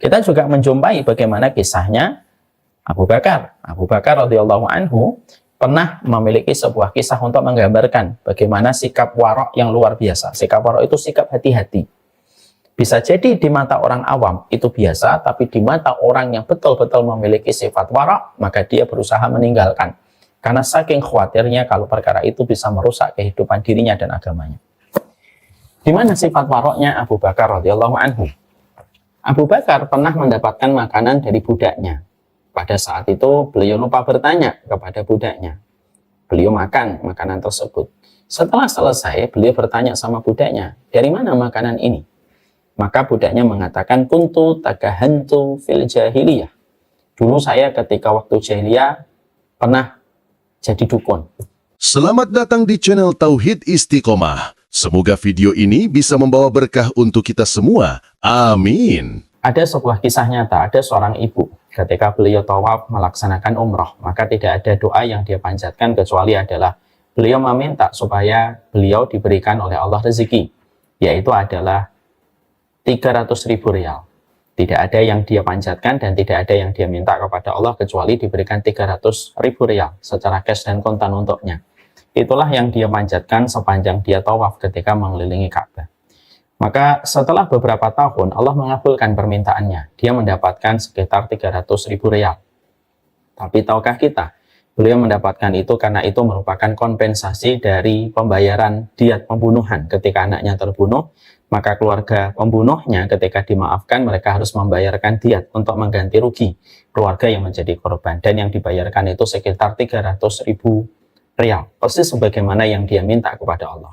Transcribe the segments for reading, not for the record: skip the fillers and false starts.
Kita juga menjumpai bagaimana kisahnya Abu Bakar. Abu Bakar radhiyallahu anhu pernah memiliki sebuah kisah untuk menggambarkan bagaimana sikap warok yang luar biasa. Sikap warok itu sikap hati-hati. Bisa jadi di mata orang awam itu biasa, tapi di mata orang yang betul-betul memiliki sifat warok, maka dia berusaha meninggalkan. Karena saking khawatirnya kalau perkara itu bisa merusak kehidupan dirinya dan agamanya. Di mana sifat waroknya Abu Bakar radhiyallahu anhu? Abu Bakar pernah mendapatkan makanan dari budaknya. Pada saat itu beliau lupa bertanya kepada budaknya. Beliau makan makanan tersebut. Setelah selesai, beliau bertanya sama budaknya, dari mana makanan ini? Maka budaknya mengatakan, kuntu tagahantu fil jahiliyah. Dulu saya ketika waktu jahiliyah pernah jadi dukun. Selamat datang di channel Tauhid Istiqomah. Semoga video ini bisa membawa berkah untuk kita semua. Amin. Ada sebuah kisah nyata, ada seorang ibu. Ketika beliau tawaf melaksanakan umroh, maka tidak ada doa yang dia panjatkan kecuali adalah beliau meminta supaya beliau diberikan oleh Allah rezeki, yaitu adalah 300.000 rial. Tidak ada yang dia panjatkan dan tidak ada yang dia minta kepada Allah kecuali diberikan 300.000 rial secara cash dan kontan untuknya. Itulah yang dia panjatkan sepanjang dia tawaf ketika mengelilingi Ka'bah. Maka setelah beberapa tahun Allah mengabulkan permintaannya. Dia mendapatkan sekitar 300.000 rial. Tapi tahukah kita, beliau mendapatkan itu karena itu merupakan kompensasi dari pembayaran diat pembunuhan ketika anaknya terbunuh. Maka keluarga pembunuhnya ketika dimaafkan mereka harus membayarkan diat untuk mengganti rugi keluarga yang menjadi korban. Dan yang dibayarkan itu sekitar 300.000 rial. Persis sebagaimana yang dia minta kepada Allah.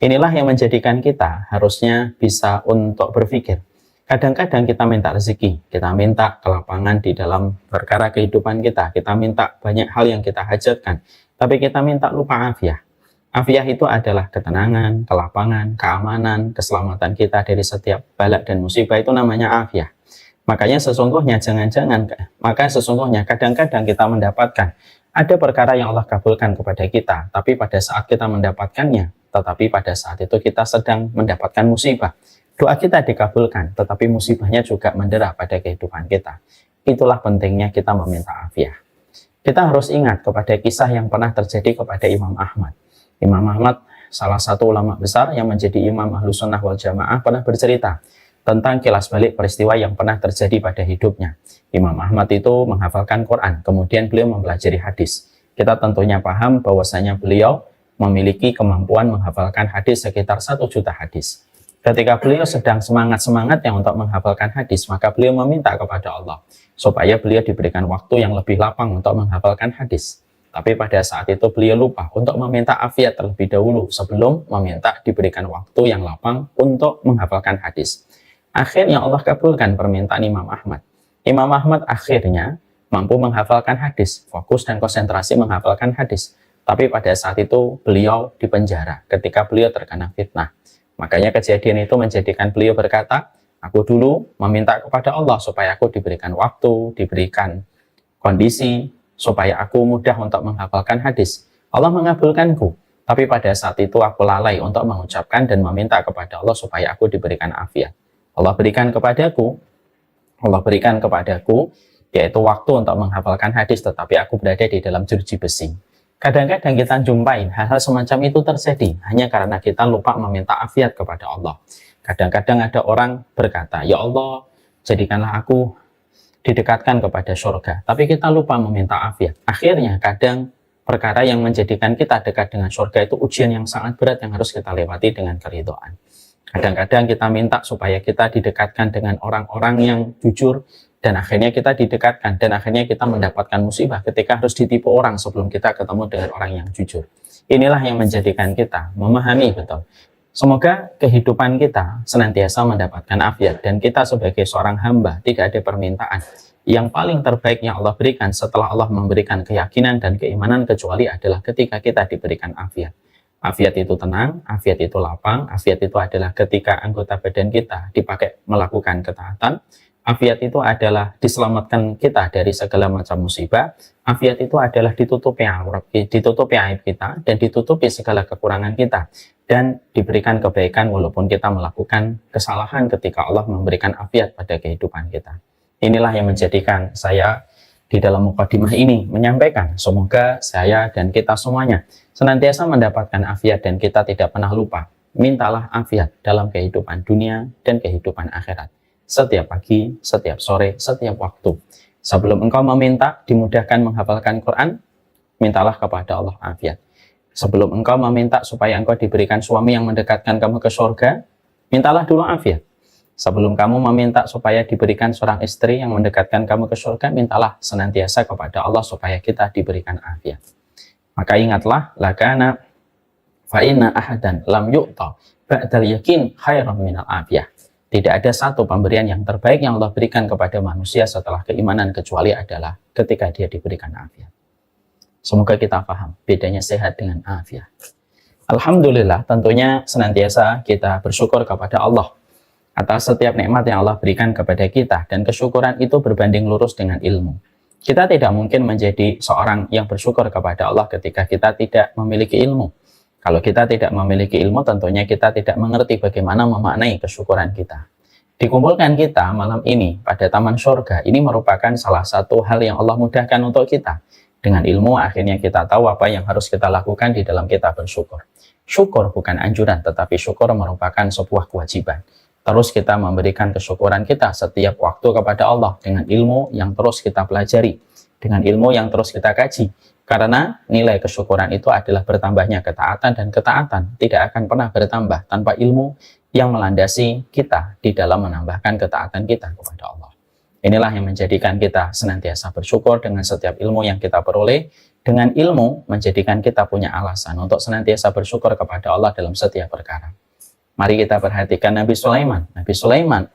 Inilah yang menjadikan kita harusnya bisa untuk berpikir. Kadang-kadang kita minta rezeki, kita minta kelapangan di dalam perkara kehidupan kita. Kita minta banyak hal yang kita hajatkan. Tapi kita minta lupa afiah. Afiah itu adalah ketenangan, kelapangan, keamanan, keselamatan kita dari setiap balak dan musibah, itu namanya afiah. Makanya sesungguhnya sesungguhnya kadang-kadang kita mendapatkan ada perkara yang Allah kabulkan kepada kita, tapi pada saat kita mendapatkannya, tetapi pada saat itu kita sedang mendapatkan musibah. Doa kita dikabulkan, tetapi musibahnya juga mendera pada kehidupan kita. Itulah pentingnya kita meminta afiah. Kita harus ingat kepada kisah yang pernah terjadi kepada Imam Ahmad. Imam Ahmad, salah satu ulama besar yang menjadi imam Ahlus Sunnah wal Jamaah, pernah bercerita tentang kilas balik peristiwa yang pernah terjadi pada hidupnya. Imam Ahmad itu menghafalkan Quran, kemudian beliau mempelajari hadis. Kita tentunya paham bahwasanya beliau memiliki kemampuan menghafalkan hadis sekitar 1 juta hadis. Ketika beliau sedang semangat-semangatnya untuk menghafalkan hadis, maka beliau meminta kepada Allah supaya beliau diberikan waktu yang lebih lapang untuk menghafalkan hadis. Tapi pada saat itu beliau lupa untuk meminta afiat terlebih dahulu sebelum meminta diberikan waktu yang lapang untuk menghafalkan hadis. Akhirnya Allah kabulkan permintaan Imam Ahmad. Imam Ahmad akhirnya mampu menghafalkan hadis, fokus dan konsentrasi menghafalkan hadis. Tapi pada saat itu beliau dipenjara ketika beliau terkena fitnah. Makanya kejadian itu menjadikan beliau berkata, aku dulu meminta kepada Allah supaya aku diberikan waktu, diberikan kondisi, supaya aku mudah untuk menghafalkan hadis. Allah mengabulkanku, tapi pada saat itu aku lalai untuk mengucapkan dan meminta kepada Allah supaya aku diberikan afiat. Allah berikan kepadaku, yaitu waktu untuk menghafalkan hadis, tetapi aku berada di dalam jeruji besi. Kadang-kadang kita jumpai hal-hal semacam itu terjadi hanya karena kita lupa meminta afiat kepada Allah. Kadang-kadang ada orang berkata, ya Allah, jadikanlah aku didekatkan kepada surga, tapi kita lupa meminta afiat. Akhirnya kadang perkara yang menjadikan kita dekat dengan surga itu ujian yang sangat berat yang harus kita lewati dengan keridhaan. Kadang-kadang kita minta supaya kita didekatkan dengan orang-orang yang jujur, dan akhirnya kita didekatkan, dan akhirnya kita mendapatkan musibah ketika harus ditipu orang sebelum kita ketemu dengan orang yang jujur. Inilah yang menjadikan kita memahami betul. Semoga kehidupan kita senantiasa mendapatkan afiat, dan kita sebagai seorang hamba tidak ada permintaan yang paling terbaik yang Allah berikan setelah Allah memberikan keyakinan dan keimanan kecuali adalah ketika kita diberikan afiat. Afiat itu tenang, afiat itu lapang, afiat itu adalah ketika anggota badan kita dipakai melakukan ketaatan, Afiat itu adalah diselamatkan kita dari segala macam musibah. Afiat itu adalah ditutupi aib kita dan ditutupi segala kekurangan kita dan diberikan kebaikan walaupun kita melakukan kesalahan ketika Allah memberikan afiat pada kehidupan kita. Inilah yang menjadikan saya di dalam mukadimah ini menyampaikan semoga saya dan kita semuanya senantiasa mendapatkan afiat dan kita tidak pernah lupa. Mintalah afiat dalam kehidupan dunia dan kehidupan akhirat. Setiap pagi, setiap sore, setiap waktu. Sebelum engkau meminta dimudahkan menghafalkan Quran, mintalah kepada Allah afiat. Sebelum engkau meminta supaya engkau diberikan suami yang mendekatkan kamu ke surga, mintalah dulu afiat. Sebelum kamu meminta supaya diberikan seorang istri yang mendekatkan kamu ke surga, mintalah senantiasa kepada Allah supaya kita diberikan afiat. Maka ingatlah, lakana fa inna ahadan lam yu'ta ba'dal yakin khairan minal afiyah. Tidak ada satu pemberian yang terbaik yang Allah berikan kepada manusia setelah keimanan kecuali adalah ketika dia diberikan afiat. Semoga kita paham bedanya sehat dengan afiat. Alhamdulillah, tentunya senantiasa kita bersyukur kepada Allah atas setiap nikmat yang Allah berikan kepada kita, dan kesyukuran itu berbanding lurus dengan ilmu. Kita tidak mungkin menjadi seorang yang bersyukur kepada Allah ketika kita tidak memiliki ilmu. Kalau kita tidak memiliki ilmu, tentunya kita tidak mengerti bagaimana memaknai kesyukuran kita. Dikumpulkan kita malam ini pada taman surga, ini merupakan salah satu hal yang Allah mudahkan untuk kita. Dengan ilmu, akhirnya kita tahu apa yang harus kita lakukan di dalam kita bersyukur. Syukur bukan anjuran, tetapi syukur merupakan sebuah kewajiban. Terus kita memberikan kesyukuran kita setiap waktu kepada Allah dengan ilmu yang terus kita pelajari, dengan ilmu yang terus kita kaji. Karena nilai kesyukuran itu adalah bertambahnya ketaatan, dan ketaatan tidak akan pernah bertambah tanpa ilmu yang melandasi kita di dalam menambahkan ketaatan kita kepada Allah. Inilah yang menjadikan kita senantiasa bersyukur dengan setiap ilmu yang kita peroleh. Dengan ilmu menjadikan kita punya alasan untuk senantiasa bersyukur kepada Allah dalam setiap perkara. Mari kita perhatikan Nabi Sulaiman. Nabi Sulaiman,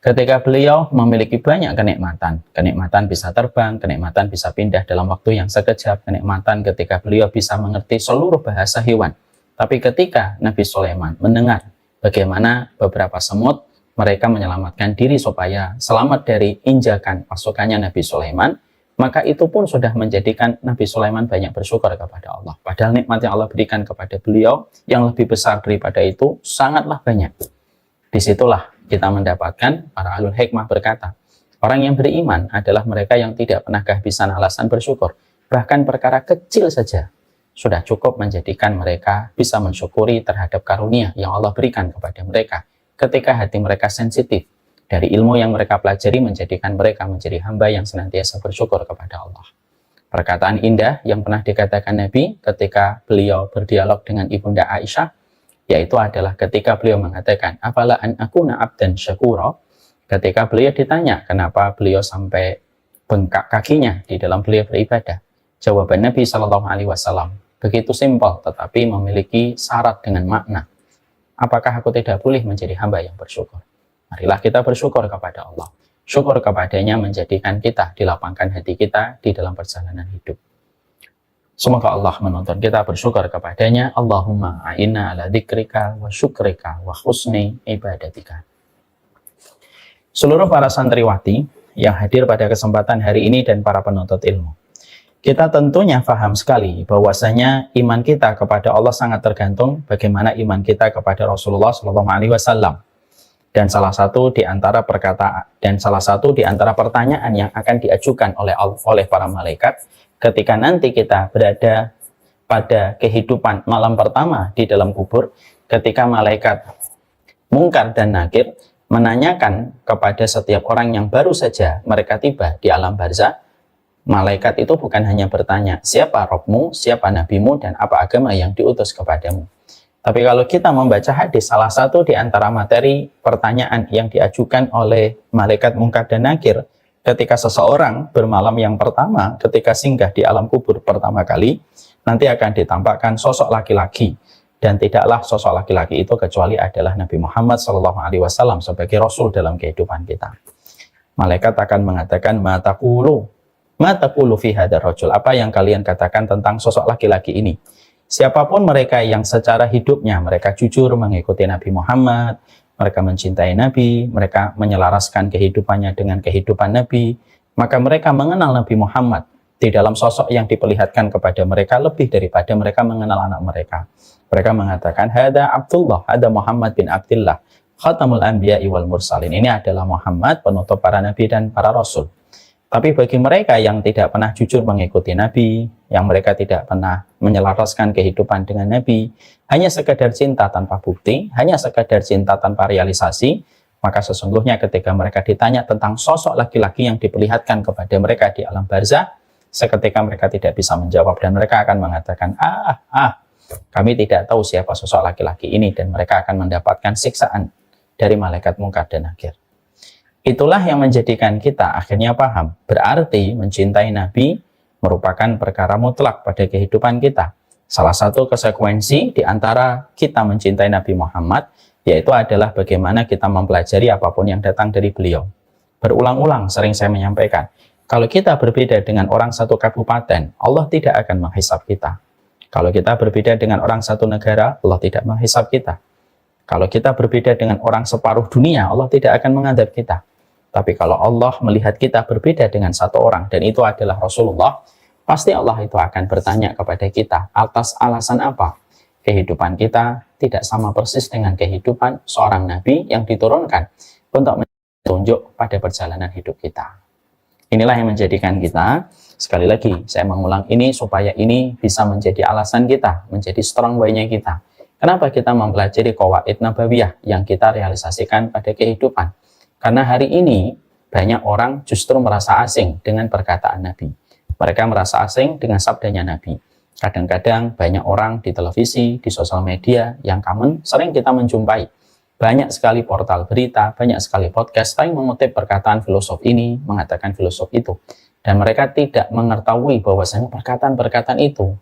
ketika beliau memiliki banyak kenikmatan. Kenikmatan bisa terbang, kenikmatan bisa pindah dalam waktu yang sekejap, kenikmatan ketika beliau bisa mengerti seluruh bahasa hewan. Tapi ketika Nabi Sulaiman mendengar bagaimana beberapa semut, mereka menyelamatkan diri supaya selamat dari injakan pasukannya Nabi Sulaiman, maka itu pun sudah menjadikan Nabi Sulaiman banyak bersyukur kepada Allah. Padahal nikmat yang Allah berikan kepada beliau yang lebih besar daripada itu sangatlah banyak. Disitulah kita mendapatkan para ahlul hikmah berkata, orang yang beriman adalah mereka yang tidak pernah kehabisan alasan bersyukur. Bahkan perkara kecil saja sudah cukup menjadikan mereka bisa mensyukuri terhadap karunia yang Allah berikan kepada mereka. Ketika hati mereka sensitif dari ilmu yang mereka pelajari, menjadikan mereka menjadi hamba yang senantiasa bersyukur kepada Allah. Perkataan indah yang pernah dikatakan Nabi ketika beliau berdialog dengan Ibunda Aisyah, yaitu adalah ketika beliau mengatakan, afala an akuna abdan syakura. Ketika beliau ditanya kenapa beliau sampai bengkak kakinya di dalam beliau beribadah, jawaban Nabi SAW begitu simpel tetapi memiliki syarat dengan makna. Apakah aku tidak boleh menjadi hamba yang bersyukur? Marilah kita bersyukur kepada Allah. Syukur kepadanya menjadikan kita dilapangkan hati kita di dalam perjalanan hidup. Semoga Allah menuntun kita bersyukur kepadanya. Allahumma a'inna ala dzikrika wa syukrika wa husni ibadatika. Seluruh para santriwati yang hadir pada kesempatan hari ini dan para penuntut ilmu, kita tentunya paham sekali bahwasanya iman kita kepada Allah sangat tergantung bagaimana iman kita kepada Rasulullah SAW. Dan salah satu di antara pertanyaan yang akan diajukan oleh para malaikat ketika nanti kita berada pada kehidupan malam pertama di dalam kubur, ketika malaikat Mungkar dan Nakir menanyakan kepada setiap orang yang baru saja mereka tiba di alam barzakh, malaikat itu bukan hanya bertanya, siapa Rabbmu, siapa Nabimu, dan apa agama yang diutus kepadamu. Tapi kalau kita membaca hadis, salah satu di antara materi pertanyaan yang diajukan oleh malaikat Mungkar dan Nakir ketika seseorang bermalam yang pertama, ketika singgah di alam kubur pertama kali, nanti akan ditampakkan sosok laki-laki. Dan tidaklah sosok laki-laki itu kecuali adalah Nabi Muhammad SAW sebagai Rasul dalam kehidupan kita. Malaikat akan mengatakan, mata kulu fi hadar rajul. Apa yang kalian katakan tentang sosok laki-laki ini? Siapapun mereka yang secara hidupnya mereka jujur mengikuti Nabi Muhammad, mereka mencintai Nabi, mereka menyelaraskan kehidupannya dengan kehidupan Nabi, maka mereka mengenal Nabi Muhammad di dalam sosok yang diperlihatkan kepada mereka lebih daripada mereka mengenal anak mereka. Mereka mengatakan, hada Abdullah, hada Muhammad bin Abdullah, khatamul anbiya'i wal mursalin. Ini adalah Muhammad, penutup para nabi dan para rasul. Tapi bagi mereka yang tidak pernah jujur mengikuti Nabi, yang mereka tidak pernah menyelaraskan kehidupan dengan Nabi, hanya sekadar cinta tanpa bukti, hanya sekadar cinta tanpa realisasi, maka sesungguhnya ketika mereka ditanya tentang sosok laki-laki yang diperlihatkan kepada mereka di alam barzah, seketika mereka tidak bisa menjawab dan mereka akan mengatakan, kami tidak tahu siapa sosok laki-laki ini, dan mereka akan mendapatkan siksaan dari malaikat Munkar dan Nakir. Itulah yang menjadikan kita akhirnya paham, berarti mencintai Nabi merupakan perkara mutlak pada kehidupan kita. Salah satu konsekuensi di antara kita mencintai Nabi Muhammad, yaitu adalah bagaimana kita mempelajari apapun yang datang dari beliau. Berulang-ulang sering saya menyampaikan, kalau kita berbeda dengan orang satu kabupaten, Allah tidak akan menghisab kita. Kalau kita berbeda dengan orang satu negara, Allah tidak menghisab kita. Kalau kita berbeda dengan orang separuh dunia, Allah tidak akan mengadab kita. Tapi kalau Allah melihat kita berbeda dengan satu orang, dan itu adalah Rasulullah, pasti Allah itu akan bertanya kepada kita, atas alasan apa kehidupan kita tidak sama persis dengan kehidupan seorang Nabi yang diturunkan untuk menunjuk pada perjalanan hidup kita. Inilah yang menjadikan kita, sekali lagi, saya mengulang ini supaya ini bisa menjadi alasan kita, menjadi strong way-nya kita. Kenapa kita mempelajari qawaid nabawiyah yang kita realisasikan pada kehidupan? Karena hari ini banyak orang justru merasa asing dengan perkataan Nabi. Mereka merasa asing dengan sabdanya Nabi. Kadang-kadang banyak orang di televisi, di sosial media yang common sering kita menjumpai. Banyak sekali portal berita, banyak sekali podcast sering mengutip perkataan filosof ini, mengatakan filosof itu. Dan mereka tidak mengetahui bahwasanya perkataan-perkataan itu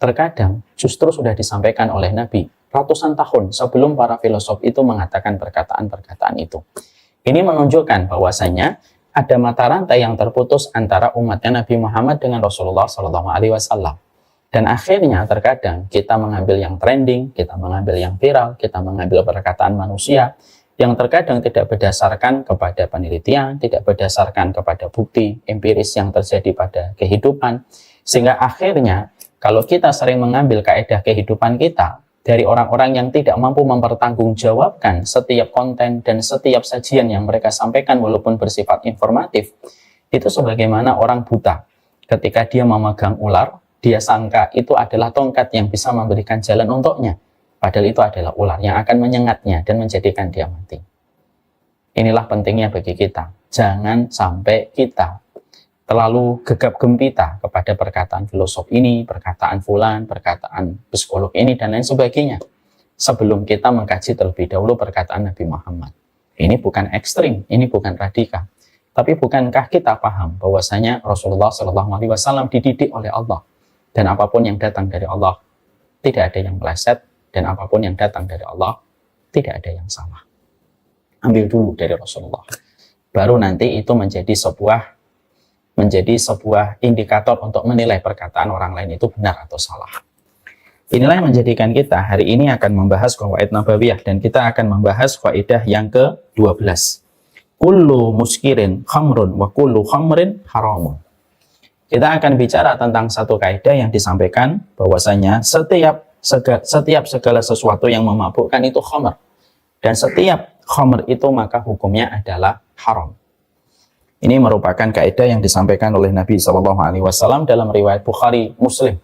terkadang justru sudah disampaikan oleh Nabi ratusan tahun sebelum para filosof itu mengatakan perkataan-perkataan itu. Ini menunjukkan bahwasanya ada mata rantai yang terputus antara umatnya Nabi Muhammad dengan Rasulullah SAW. Dan akhirnya terkadang kita mengambil yang trending, kita mengambil yang viral, kita mengambil perkataan manusia yang terkadang tidak berdasarkan kepada penelitian, tidak berdasarkan kepada bukti empiris yang terjadi pada kehidupan. Sehingga akhirnya kalau kita sering mengambil kaidah kehidupan kita dari orang-orang yang tidak mampu mempertanggungjawabkan setiap konten dan setiap sajian yang mereka sampaikan walaupun bersifat informatif, itu sebagaimana orang buta. Ketika dia memegang ular, dia sangka itu adalah tongkat yang bisa memberikan jalan untuknya. Padahal itu adalah ular yang akan menyengatnya dan menjadikan dia mati. Inilah pentingnya bagi kita. Jangan sampai kita terlalu gegap gempita kepada perkataan filosof ini, perkataan fulan, perkataan psikolog ini, dan lain sebagainya. Sebelum kita mengkaji terlebih dahulu perkataan Nabi Muhammad. Ini bukan ekstrim, ini bukan radikal. Tapi bukankah kita paham bahwasanya Rasulullah SAW dididik oleh Allah. Dan apapun yang datang dari Allah, tidak ada yang meleset. Dan apapun yang datang dari Allah, tidak ada yang salah. Ambil dulu dari Rasulullah. Baru nanti itu menjadi sebuah indikator untuk menilai perkataan orang lain itu benar atau salah. Inilah yang menjadikan kita hari ini akan membahas qawaid nabawiyah, dan kita akan membahas kaidah yang ke-12. Kullu muskirin khamrun wa kullu khamrin haramun. Kita akan bicara tentang satu kaidah yang disampaikan bahwasanya setiap segala sesuatu yang memabukkan itu khamr, dan setiap khamr itu maka hukumnya adalah haram. Ini merupakan kaidah yang disampaikan oleh Nabi SAW dalam riwayat Bukhari Muslim.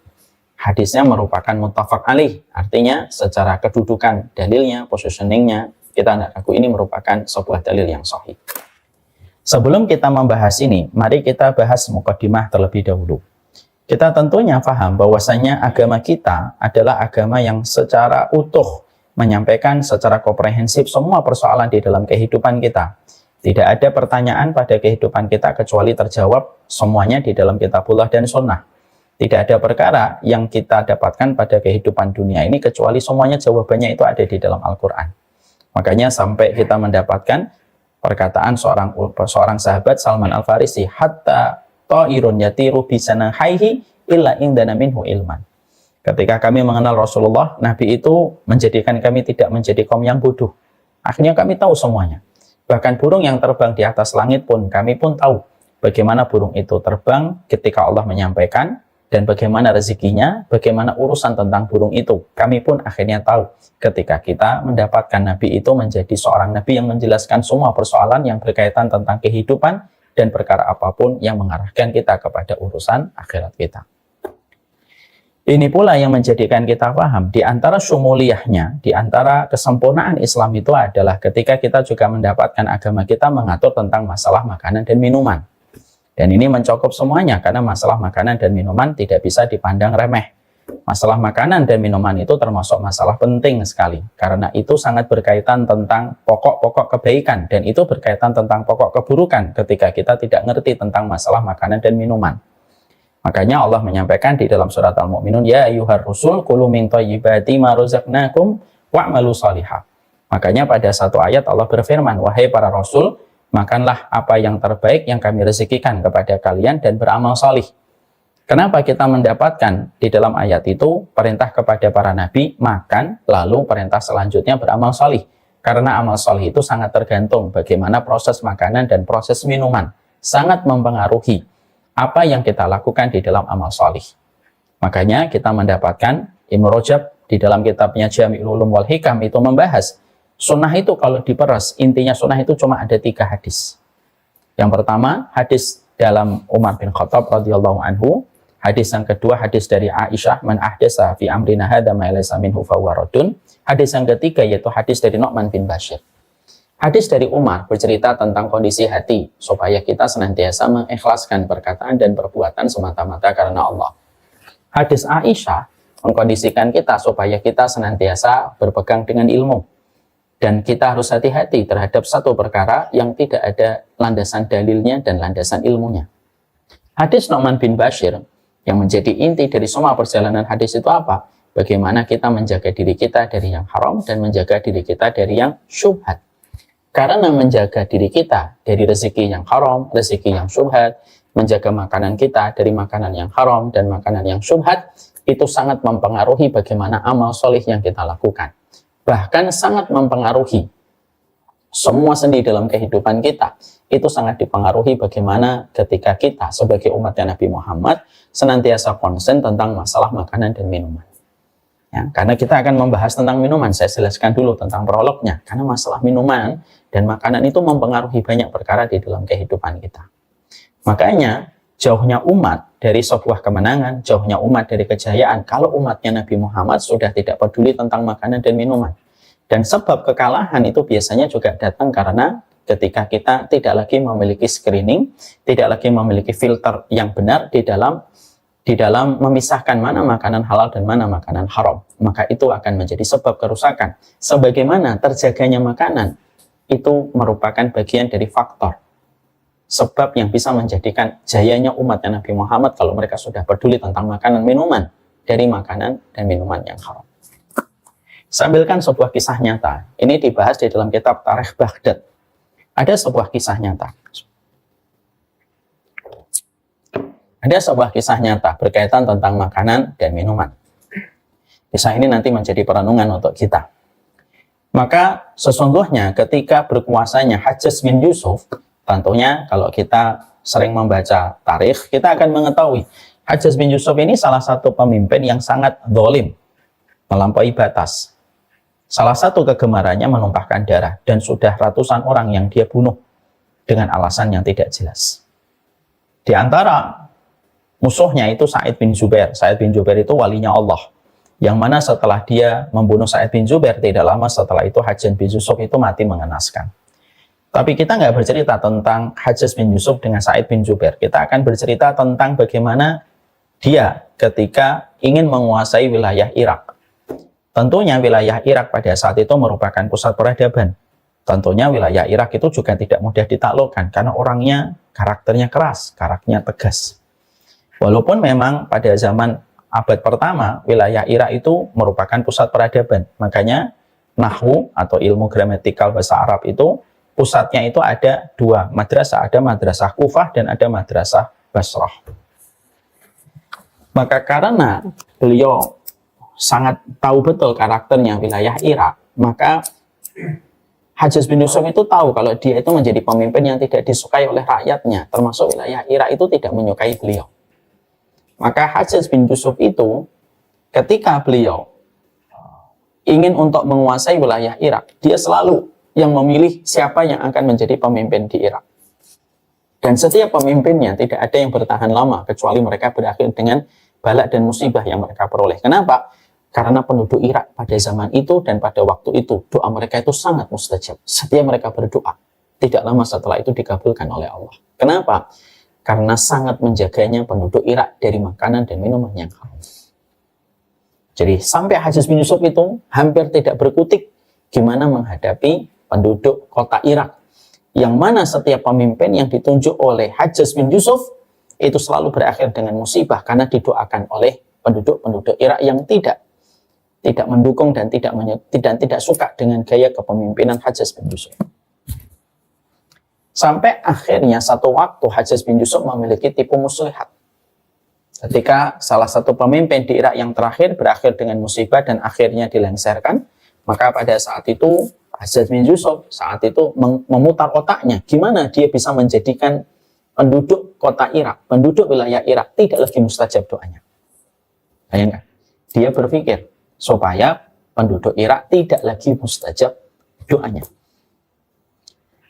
Hadisnya merupakan muttafaq alaih, artinya secara kedudukan dalilnya, positioningnya, kita tidak ragu ini merupakan sebuah dalil yang sahih. Sebelum kita membahas ini, mari kita bahas muqaddimah terlebih dahulu. Kita tentunya paham bahwasanya agama kita adalah agama yang secara utuh menyampaikan secara komprehensif semua persoalan di dalam kehidupan kita. Tidak ada pertanyaan pada kehidupan kita kecuali terjawab semuanya di dalam kitabullah dan sunnah. Tidak ada perkara yang kita dapatkan pada kehidupan dunia ini kecuali semuanya jawabannya itu ada di dalam Al-Quran. Makanya sampai kita mendapatkan perkataan seorang sahabat Salman Al-Farisi, hatta ta'irun yatiru bisanahaihi illa indana minhu ilman. Ketika kami mengenal Rasulullah, Nabi itu menjadikan kami tidak menjadi kaum yang bodoh. Akhirnya kami tahu semuanya. Bahkan burung yang terbang di atas langit pun kami pun tahu bagaimana burung itu terbang ketika Allah menyampaikan, dan bagaimana rezekinya, bagaimana urusan tentang burung itu. Kami pun akhirnya tahu ketika kita mendapatkan Nabi itu menjadi seorang Nabi yang menjelaskan semua persoalan yang berkaitan tentang kehidupan dan perkara apapun yang mengarahkan kita kepada urusan akhirat kita. Ini pula yang menjadikan kita paham, di antara syumuliyahnya, di antara kesempurnaan Islam itu adalah ketika kita juga mendapatkan agama kita mengatur tentang masalah makanan dan minuman. Dan ini mencakup semuanya, karena masalah makanan dan minuman tidak bisa dipandang remeh. Masalah makanan dan minuman itu termasuk masalah penting sekali, karena itu sangat berkaitan tentang pokok-pokok kebaikan, dan itu berkaitan tentang pokok keburukan ketika kita tidak ngerti tentang masalah makanan dan minuman. Makanya Allah menyampaikan di dalam surat Al-Mu'minun, ya ayyuhar rusul kulu min thayyibati ma razaqnakum wa'malu shalihah. Makanya pada satu ayat Allah berfirman, wahai para rasul, makanlah apa yang terbaik yang kami rezekikan kepada kalian dan beramal salih. Kenapa kita mendapatkan di dalam ayat itu perintah kepada para nabi makan, lalu perintah selanjutnya beramal salih? Karena amal salih itu sangat tergantung bagaimana proses makanan dan proses minuman, sangat mempengaruhi apa yang kita lakukan di dalam amal salih. Makanya kita mendapatkan Ibnu Rajab di dalam kitabnya Jami'ul Ulum wal Hikam itu membahas sunnah itu kalau diperas, intinya sunnah itu cuma ada 3 hadis. Yang pertama, hadis dalam Umar bin Khattab radhiyallahu anhu. Hadis yang kedua, hadis dari Aisyah, man ahdasa fi amrina hadza ma laysa minhu fa huwa raddun. Hadis yang ketiga yaitu hadis dari Nu'man bin Bashir. Hadis dari Umar bercerita tentang kondisi hati supaya kita senantiasa mengikhlaskan perkataan dan perbuatan semata-mata karena Allah. Hadis Aisyah mengkondisikan kita supaya kita senantiasa berpegang dengan ilmu. Dan kita harus hati-hati terhadap satu perkara yang tidak ada landasan dalilnya dan landasan ilmunya. Hadis Nu'man bin Bashir yang menjadi inti dari semua perjalanan hadis itu apa? Bagaimana kita menjaga diri kita dari yang haram dan menjaga diri kita dari yang syubhat. Karena menjaga diri kita dari rezeki yang haram, rezeki yang syubhat, menjaga makanan kita dari makanan yang haram dan makanan yang syubhat, itu sangat mempengaruhi bagaimana amal solih yang kita lakukan. Bahkan sangat mempengaruhi semua sendi dalam kehidupan kita. Itu sangat dipengaruhi bagaimana ketika kita sebagai umatnya Nabi Muhammad senantiasa konsen tentang masalah makanan dan minuman. Ya, karena kita akan membahas tentang minuman, saya jelaskan dulu tentang prolognya. Karena masalah minuman dan makanan itu mempengaruhi banyak perkara di dalam kehidupan kita. Makanya jauhnya umat dari sebuah kemenangan, jauhnya umat dari kejayaan, kalau umatnya Nabi Muhammad sudah tidak peduli tentang makanan dan minuman. Dan sebab kekalahan itu biasanya juga datang karena ketika kita tidak lagi memiliki screening, tidak lagi memiliki filter yang benar di dalam memisahkan mana makanan halal dan mana makanan haram. Maka itu akan menjadi sebab kerusakan. Sebagaimana terjaganya makanan itu merupakan bagian dari faktor sebab yang bisa menjadikan jayanya umatnya Nabi Muhammad kalau mereka sudah peduli tentang makanan minuman dari makanan dan minuman yang haram. Sambilkan sebuah kisah nyata. Ini dibahas di dalam kitab Tarikh Baghdad. Ada sebuah kisah nyata. Ada sebuah kisah nyata berkaitan tentang makanan dan minuman. Kisah ini nanti menjadi perenungan untuk kita. Maka sesungguhnya ketika berkuasanya Hajjaj bin Yusuf, tentunya kalau kita sering membaca tarikh, kita akan mengetahui Hajjaj bin Yusuf ini salah satu pemimpin yang sangat zalim, melampaui batas. Salah satu kegemarannya menumpahkan darah, dan sudah ratusan orang yang dia bunuh dengan alasan yang tidak jelas. Di antara musuhnya itu Sa'id bin Jubair. Sa'id bin Jubair itu walinya Allah. Yang mana setelah dia membunuh Sa'id bin Jubair, tidak lama setelah itu Hajjaj bin Yusuf itu mati mengenaskan. Tapi kita nggak bercerita tentang Hajjaj bin Yusuf dengan Sa'id bin Jubair. Kita akan bercerita tentang bagaimana dia ketika ingin menguasai wilayah Irak. Tentunya wilayah Irak pada saat itu merupakan pusat peradaban. Tentunya wilayah Irak itu juga tidak mudah ditaklukkan karena orangnya karakternya keras, karakternya tegas. Walaupun memang pada zaman abad pertama, wilayah Irak itu merupakan pusat peradaban. Makanya Nahwu atau ilmu gramatikal bahasa Arab itu, pusatnya itu ada 2 madrasah. Ada madrasah Kufah dan ada madrasah Basrah. Maka karena beliau sangat tahu betul karakternya wilayah Irak, maka Hajjaj bin Yusuf itu tahu kalau dia itu menjadi pemimpin yang tidak disukai oleh rakyatnya, termasuk wilayah Irak itu tidak menyukai beliau. Maka Hajjaj bin Yusuf itu ketika beliau ingin untuk menguasai wilayah Irak, dia selalu yang memilih siapa yang akan menjadi pemimpin di Irak. Dan setiap pemimpinnya tidak ada yang bertahan lama, kecuali mereka berakhir dengan balak dan musibah yang mereka peroleh. Kenapa? Karena penduduk Irak pada zaman itu dan pada waktu itu, doa mereka itu sangat mustajab. Setiap mereka berdoa, tidak lama setelah itu dikabulkan oleh Allah. Kenapa? Karena sangat menjaganya penduduk Irak dari makanan dan minuman yang haram. Jadi sampai Hajjaj bin Yusuf itu hampir tidak berkutik gimana menghadapi penduduk kota Irak. Yang mana setiap pemimpin yang ditunjuk oleh Hajjaj bin Yusuf itu selalu berakhir dengan musibah karena didoakan oleh penduduk-penduduk Irak yang tidak mendukung dan tidak suka dengan gaya kepemimpinan Hajjaj bin Yusuf. Sampai akhirnya satu waktu Hajjaj bin Yusuf memiliki tipu muslihat. Ketika salah satu pemimpin di Irak yang terakhir berakhir dengan musibah dan akhirnya dilengsarkan, maka pada saat itu Hajjaj bin Yusuf saat itu memutar otaknya gimana dia bisa menjadikan penduduk kota Irak, penduduk wilayah Irak tidak lagi mustajab doanya. Bayangkan, dia berpikir supaya penduduk Irak tidak lagi mustajab doanya.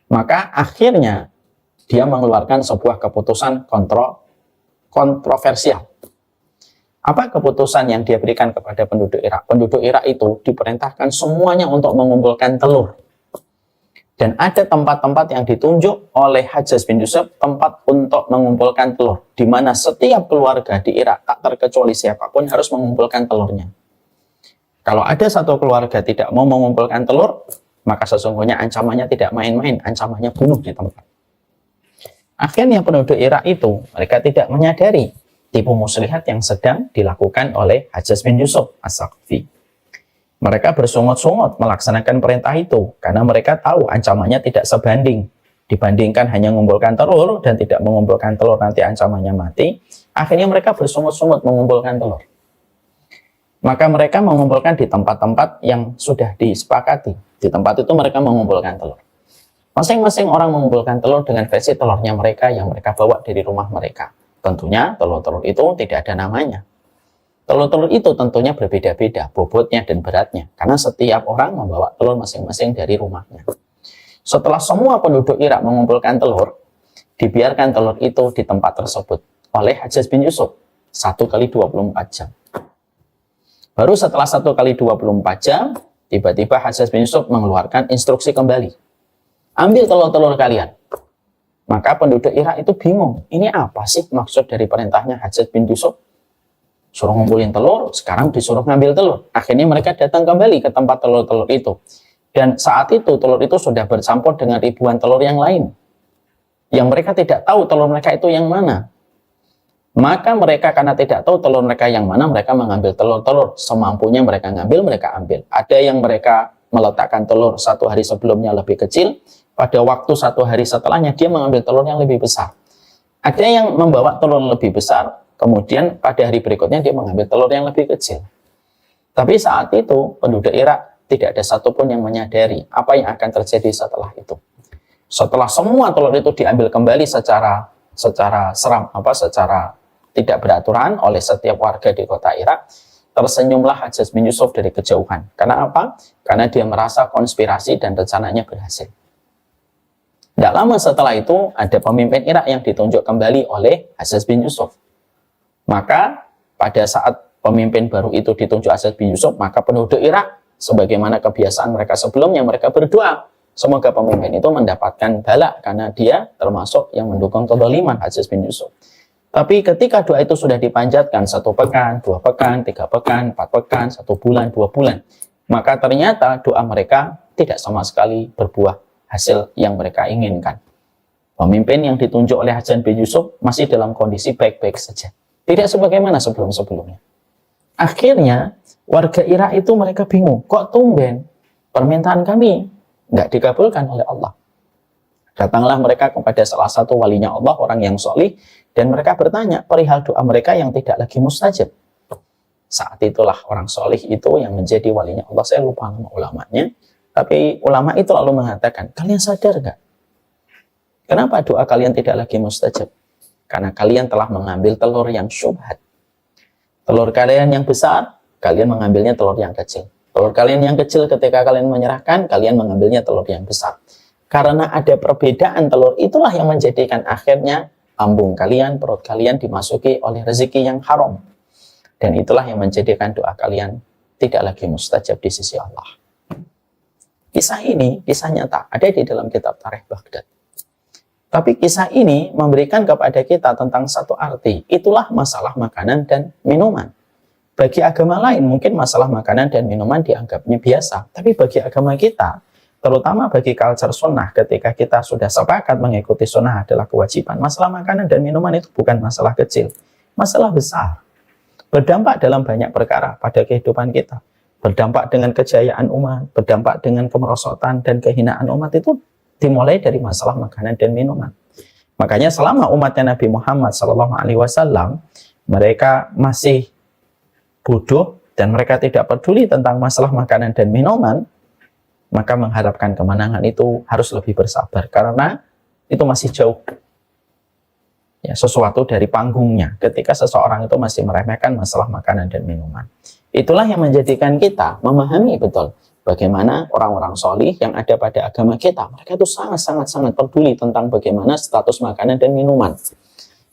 Maka akhirnya dia mengeluarkan sebuah keputusan kontroversial. Apa keputusan yang dia berikan kepada penduduk Irak? Penduduk Irak itu diperintahkan semuanya untuk mengumpulkan telur. Dan ada tempat-tempat yang ditunjuk oleh Hajjaj bin Yusuf, tempat untuk mengumpulkan telur, di mana setiap keluarga di Irak, tak terkecuali siapapun, harus mengumpulkan telurnya. Kalau ada satu keluarga tidak mau mengumpulkan telur, maka sesungguhnya ancamannya tidak main-main, ancamannya bunuh di tempat. Akhirnya penduduk Irak itu, mereka tidak menyadari tipu muslihat yang sedang dilakukan oleh Hajjaj bin Yusuf As-Saqafi. Mereka bersungut-sungut melaksanakan perintah itu, karena mereka tahu ancamannya tidak sebanding. Dibandingkan hanya mengumpulkan telur dan tidak mengumpulkan telur nanti ancamannya mati, akhirnya mereka bersungut-sungut mengumpulkan telur. Maka mereka mengumpulkan di tempat-tempat yang sudah disepakati. Di tempat itu mereka mengumpulkan telur. Masing-masing orang mengumpulkan telur dengan versi telurnya mereka yang mereka bawa dari rumah mereka. Tentunya telur-telur itu tidak ada namanya. Telur-telur itu tentunya berbeda-beda bobotnya dan beratnya. Karena setiap orang membawa telur masing-masing dari rumahnya. Setelah semua penduduk Irak mengumpulkan telur, dibiarkan telur itu di tempat tersebut oleh Hajjaj bin Yusuf 1 kali 24 jam. Baru setelah 1 kali 24 jam, tiba-tiba Hajjaj bin Yusuf mengeluarkan instruksi kembali. Ambil telur-telur kalian. Maka penduduk Irak itu bingung. Ini apa sih maksud dari perintahnya Hajjaj bin Yusuf? Suruh ngumpulin telur, sekarang disuruh ngambil telur. Akhirnya mereka datang kembali ke tempat telur-telur itu. Dan saat itu telur itu sudah bercampur dengan ribuan telur yang lain. Yang mereka tidak tahu telur mereka itu yang mana. Maka mereka karena tidak tahu telur mereka yang mana, mereka mengambil telur-telur. Semampunya mereka ngambil, mereka ambil. Ada yang mereka meletakkan telur 1 hari sebelumnya lebih kecil. Pada waktu 1 hari setelahnya, dia mengambil telur yang lebih besar. Ada yang membawa telur lebih besar, kemudian pada hari berikutnya dia mengambil telur yang lebih kecil. Tapi saat itu, penduduk Irak tidak ada satupun yang menyadari apa yang akan terjadi setelah itu. Setelah semua telur itu diambil kembali secara tidak beraturan oleh setiap warga di kota Irak, tersenyumlah Hajjaj bin Yusuf dari kejauhan. Karena apa? Karena dia merasa konspirasi dan rencananya berhasil. Tidak lama setelah itu, ada pemimpin Irak yang ditunjuk kembali oleh Hajjaj bin Yusuf. Maka pada saat pemimpin baru itu ditunjuk Hajjaj bin Yusuf, maka penduduk Irak, sebagaimana kebiasaan mereka sebelumnya, mereka berdoa. Semoga pemimpin itu mendapatkan bala, karena dia termasuk yang mendukung kezaliman Hajjaj bin Yusuf. Tapi ketika doa itu sudah dipanjatkan 1 pekan, 2 pekan, 3 pekan, 4 pekan, 1 bulan, 2 bulan, maka ternyata doa mereka tidak sama sekali berbuah hasil yang mereka inginkan. Pemimpin yang ditunjuk oleh Hajjaj bin Yusuf masih dalam kondisi baik-baik saja. Tidak sebagaimana sebelum-sebelumnya. Akhirnya warga Irak itu mereka bingung, kok tumben permintaan kami nggak dikabulkan oleh Allah. Datanglah mereka kepada salah satu walinya Allah, orang yang solih, dan mereka bertanya perihal doa mereka yang tidak lagi mustajab. Saat itulah orang solih itu yang menjadi walinya Allah, saya lupa nama ulamanya, Tapi ulama itu lalu mengatakan, kalian sadar nggak? Kenapa doa kalian tidak lagi mustajab? Karena kalian telah mengambil telur yang syubhat. Telur kalian yang besar, kalian mengambilnya telur yang kecil. Telur kalian yang kecil ketika kalian menyerahkan, kalian mengambilnya telur yang besar. Karena ada perbedaan telur, itulah yang menjadikan akhirnya lambung kalian, perut kalian dimasuki oleh rezeki yang haram. Dan itulah yang menjadikan doa kalian tidak lagi mustajab di sisi Allah. Kisah ini, kisah nyata, ada di dalam kitab Tarikh Baghdad. Tapi kisah ini memberikan kepada kita tentang satu arti. Itulah masalah makanan dan minuman. Bagi agama lain, mungkin masalah makanan dan minuman dianggapnya biasa. Tapi bagi agama kita, terutama bagi culture sunnah, ketika kita sudah sepakat mengikuti sunnah adalah kewajiban, masalah makanan dan minuman itu bukan masalah kecil. Masalah besar. Berdampak dalam banyak perkara pada kehidupan kita. Berdampak dengan kejayaan umat, berdampak dengan kemerosotan dan kehinaan umat itu dimulai dari masalah makanan dan minuman. Makanya selama umatnya Nabi Muhammad SAW, mereka masih bodoh dan mereka tidak peduli tentang masalah makanan dan minuman, maka mengharapkan kemenangan itu harus lebih bersabar karena itu masih jauh. Ya, sesuatu dari panggungnya ketika seseorang itu masih meremehkan masalah makanan dan minuman. Itulah yang menjadikan kita memahami betul bagaimana orang-orang solih yang ada pada agama kita. Mereka itu sangat peduli tentang bagaimana status makanan dan minuman.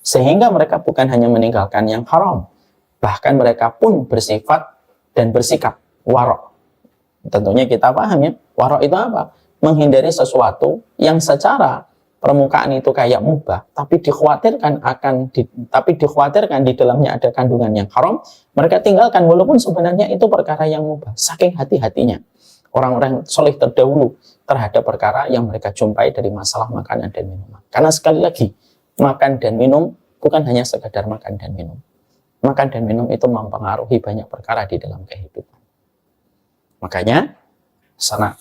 Sehingga mereka bukan hanya meninggalkan yang haram, bahkan mereka pun bersifat dan bersikap warok. Tentunya kita paham ya, warok itu apa? Menghindari sesuatu yang secara permukaan itu kayak mubah, tapi dikhawatirkan di dalamnya ada kandungan yang haram, mereka tinggalkan walaupun sebenarnya itu perkara yang mubah. Saking hati-hatinya orang-orang soleh terdahulu terhadap perkara yang mereka jumpai dari masalah makanan dan minuman. Karena sekali lagi, makan dan minum bukan hanya sekadar makan dan minum. Makan dan minum itu mempengaruhi banyak perkara di dalam kehidupan. Makanya,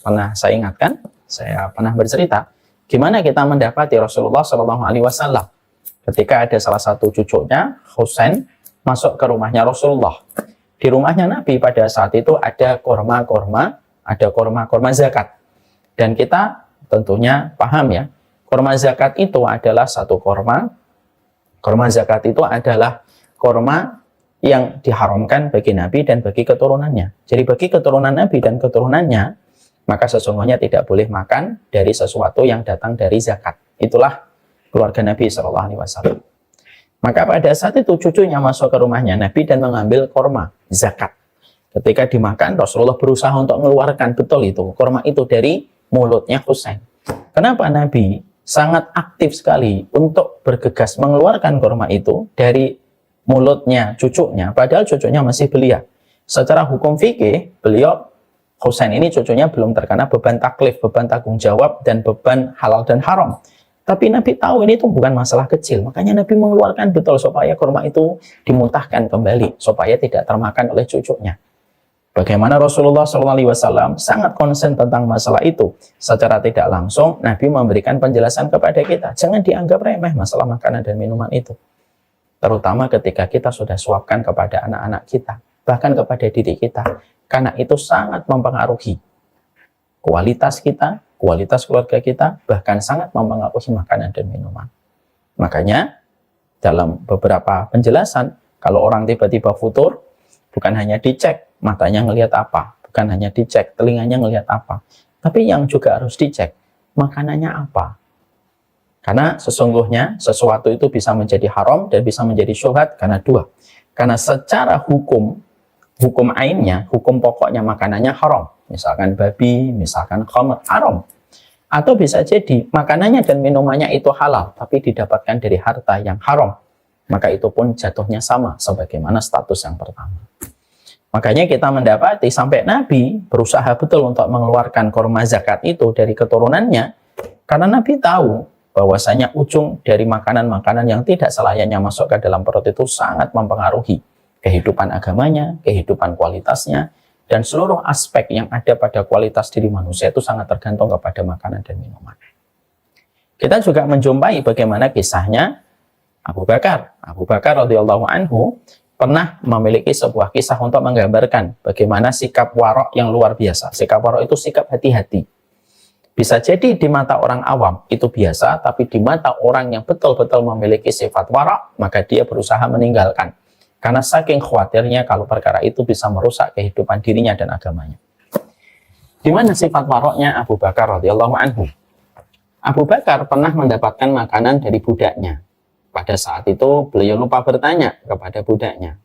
pernah saya ingatkan, saya pernah bercerita, gimana kita mendapati Rasulullah SAW ketika ada salah satu cucunya, Husain, masuk ke rumahnya Rasulullah. Di rumahnya Nabi pada saat itu ada korma zakat. Dan kita tentunya paham ya, korma zakat itu adalah satu korma. Korma zakat itu adalah korma yang diharamkan bagi Nabi dan bagi keturunannya. Jadi bagi keturunan Nabi dan keturunannya, maka sesungguhnya tidak boleh makan dari sesuatu yang datang dari zakat. Itulah keluarga Nabi SAW. Maka pada saat itu cucunya masuk ke rumahnya Nabi dan mengambil korma zakat. Ketika dimakan, Rasulullah berusaha untuk mengeluarkan betul itu korma itu dari mulutnya Husain. Kenapa Nabi sangat aktif sekali untuk bergegas mengeluarkan korma itu dari mulutnya cucunya, padahal cucunya masih belia. Secara hukum fikih, beliau Husain ini cucunya belum terkena beban taklif, beban tanggung jawab, dan beban halal dan haram. Tapi Nabi tahu ini itu bukan masalah kecil, makanya Nabi mengeluarkan betul supaya kurma itu dimuntahkan kembali, supaya tidak termakan oleh cucunya. Bagaimana Rasulullah SAW sangat konsen tentang masalah itu. Secara tidak langsung, Nabi memberikan penjelasan kepada kita, jangan dianggap remeh masalah makanan dan minuman itu. Terutama ketika kita sudah suapkan kepada anak-anak kita, bahkan kepada diri kita. Karena itu sangat mempengaruhi kualitas kita, kualitas keluarga kita, bahkan sangat mempengaruhi makanan dan minuman. Makanya, dalam beberapa penjelasan, kalau orang tiba-tiba futur, bukan hanya dicek matanya ngelihat apa, bukan hanya dicek telinganya ngelihat apa, tapi yang juga harus dicek makanannya apa. Karena sesungguhnya sesuatu itu bisa menjadi haram dan bisa menjadi syubhat karena dua. Karena secara hukum ainnya, hukum pokoknya makanannya haram. Misalkan babi, misalkan khamr, haram. Atau bisa jadi makanannya dan minumannya itu halal, tapi didapatkan dari harta yang haram. Maka itu pun jatuhnya sama sebagaimana status yang pertama. Makanya kita mendapati sampai Nabi berusaha betul untuk mengeluarkan korma zakat itu dari keturunannya, karena Nabi tahu bahwasanya ujung dari makanan-makanan yang tidak selayaknya masuk ke dalam perut itu sangat mempengaruhi kehidupan agamanya, kehidupan kualitasnya, dan seluruh aspek yang ada pada kualitas diri manusia itu sangat tergantung kepada makanan dan minuman. Kita juga menjumpai bagaimana kisahnya Abu Bakar. Abu Bakar radhiyallahu anhu pernah memiliki sebuah kisah untuk menggambarkan bagaimana sikap warok yang luar biasa. Sikap warok itu sikap hati-hati. Bisa jadi di mata orang awam itu biasa, tapi di mata orang yang betul-betul memiliki sifat warok, maka dia berusaha meninggalkan. Karena saking khawatirnya kalau perkara itu bisa merusak kehidupan dirinya dan agamanya. Di mana sifat waroknya Abu Bakar radhiyallahu anhu? Abu Bakar pernah mendapatkan makanan dari budaknya. Pada saat itu beliau lupa bertanya kepada budaknya.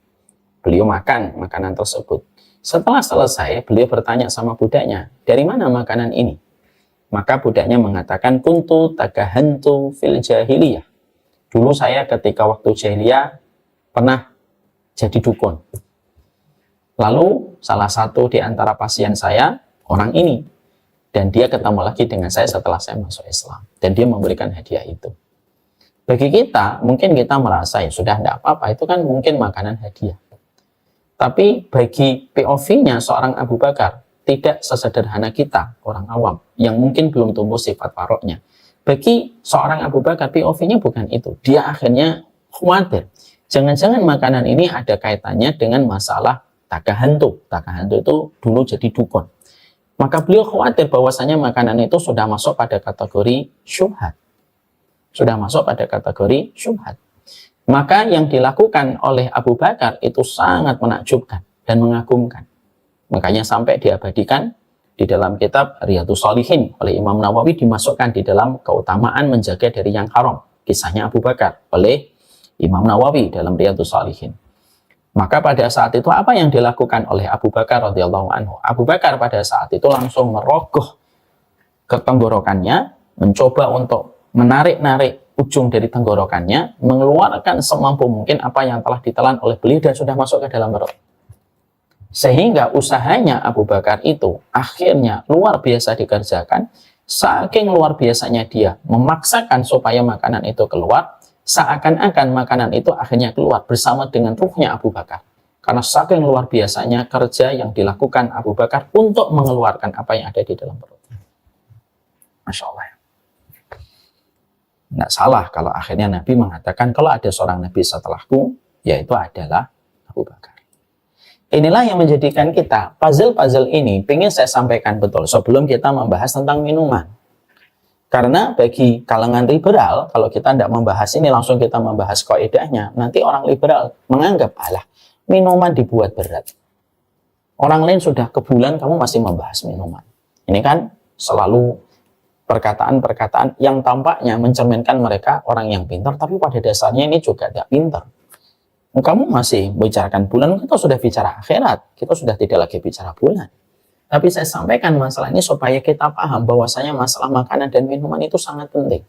Beliau makan makanan tersebut. Setelah selesai, beliau bertanya sama budaknya, dari mana makanan ini? Maka budaknya mengatakan, kuntu tagahantu fil jahiliyah. Dulu saya ketika waktu jahiliyah pernah jadi dukun. Lalu salah satu di antara pasien saya, orang ini. Dan dia ketemu lagi dengan saya setelah saya masuk Islam. Dan dia memberikan hadiah itu. Bagi kita, mungkin kita merasa ya sudah tidak apa-apa, itu kan mungkin makanan hadiah. Tapi bagi POV-nya seorang Abu Bakar, tidak sesederhana kita, orang awam, yang mungkin belum tumbuh sifat waroknya. Bagi seorang Abu Bakar, POV-nya bukan itu. Dia akhirnya khawatir. Jangan-jangan makanan ini ada kaitannya dengan masalah tagahantu. Tagahantu itu dulu jadi dukun. Maka beliau khawatir bahwasanya makanan itu sudah masuk pada kategori syubhat. Sudah masuk pada kategori syubhat. Maka yang dilakukan oleh Abu Bakar itu sangat menakjubkan dan mengagumkan. Makanya sampai diabadikan di dalam kitab Riyadhus Shalihin oleh Imam Nawawi, dimasukkan di dalam keutamaan menjaga dari yang haram. Kisahnya Abu Bakar oleh Imam Nawawi dalam Riyadhus Shalihin. Maka pada saat itu apa yang dilakukan oleh Abu Bakar radhiyallahu anhu? Abu Bakar pada saat itu langsung merogoh ke tenggorokannya, mencoba untuk menarik-narik ujung dari tenggorokannya, mengeluarkan semampu mungkin apa yang telah ditelan oleh beliau dan sudah masuk ke dalam perut. Sehingga usahanya Abu Bakar itu akhirnya luar biasa dikerjakan. Saking luar biasanya dia memaksakan supaya makanan itu keluar, seakan-akan makanan itu akhirnya keluar bersama dengan ruhnya Abu Bakar. Karena saking luar biasanya kerja yang dilakukan Abu Bakar untuk mengeluarkan apa yang ada di dalam perut. Masya Allah. Tidak salah kalau akhirnya Nabi mengatakan kalau ada seorang Nabi setelahku, yaitu adalah Abu Bakar. Inilah yang menjadikan kita, puzzle-puzzle ini ingin saya sampaikan betul sebelum kita membahas tentang minuman. Karena bagi kalangan liberal, kalau kita tidak membahas ini, langsung kita membahas kaidahnya, nanti orang liberal menganggap, alah, minuman dibuat berat. Orang lain sudah ke bulan, kamu masih membahas minuman. Ini kan selalu perkataan-perkataan yang tampaknya mencerminkan mereka orang yang pintar, tapi pada dasarnya ini juga tidak pintar. Kamu masih bicarakan bulan, kita sudah bicara akhirat, kita sudah tidak lagi bicara bulan. Tapi saya sampaikan masalah ini supaya kita paham bahwasanya masalah makanan dan minuman itu sangat penting.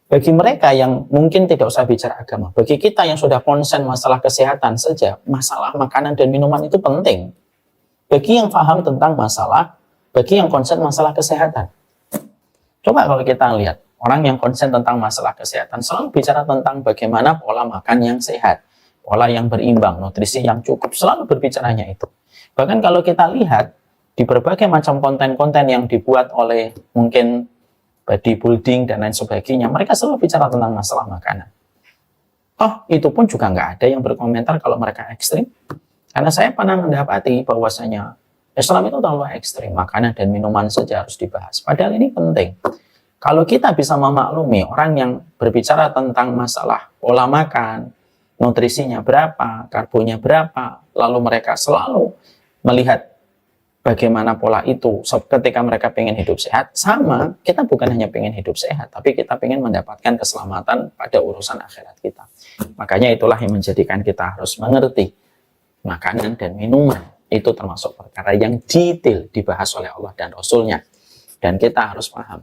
Bagi mereka yang mungkin tidak usah bicara agama, bagi kita yang sudah konsen masalah kesehatan saja, masalah makanan dan minuman itu penting. Bagi yang paham tentang masalah, bagi yang konsen masalah kesehatan. Coba kalau kita lihat, orang yang konsen tentang masalah kesehatan selalu bicara tentang bagaimana pola makan yang sehat, pola yang berimbang, nutrisi yang cukup, selalu berbicaranya itu. Bahkan kalau kita lihat di berbagai macam konten-konten yang dibuat oleh mungkin bodybuilding dan lain sebagainya, mereka selalu bicara tentang masalah makanan. Oh, itu pun juga nggak ada yang berkomentar kalau mereka ekstrim. Karena saya pernah mendapati bahwasanya Islam itu terlalu ekstrim, makanan dan minuman saja harus dibahas. Padahal ini penting. Kalau kita bisa memaklumi orang yang berbicara tentang masalah pola makan, nutrisinya berapa, karbonya berapa, lalu mereka selalu melihat bagaimana pola itu ketika mereka pengen hidup sehat. Sama, kita bukan hanya pengen hidup sehat, tapi kita pengen mendapatkan keselamatan pada urusan akhirat kita. Makanya itulah yang menjadikan kita harus mengerti makanan dan minuman itu termasuk perkara yang detail dibahas oleh Allah dan Rasul-Nya. Dan kita harus paham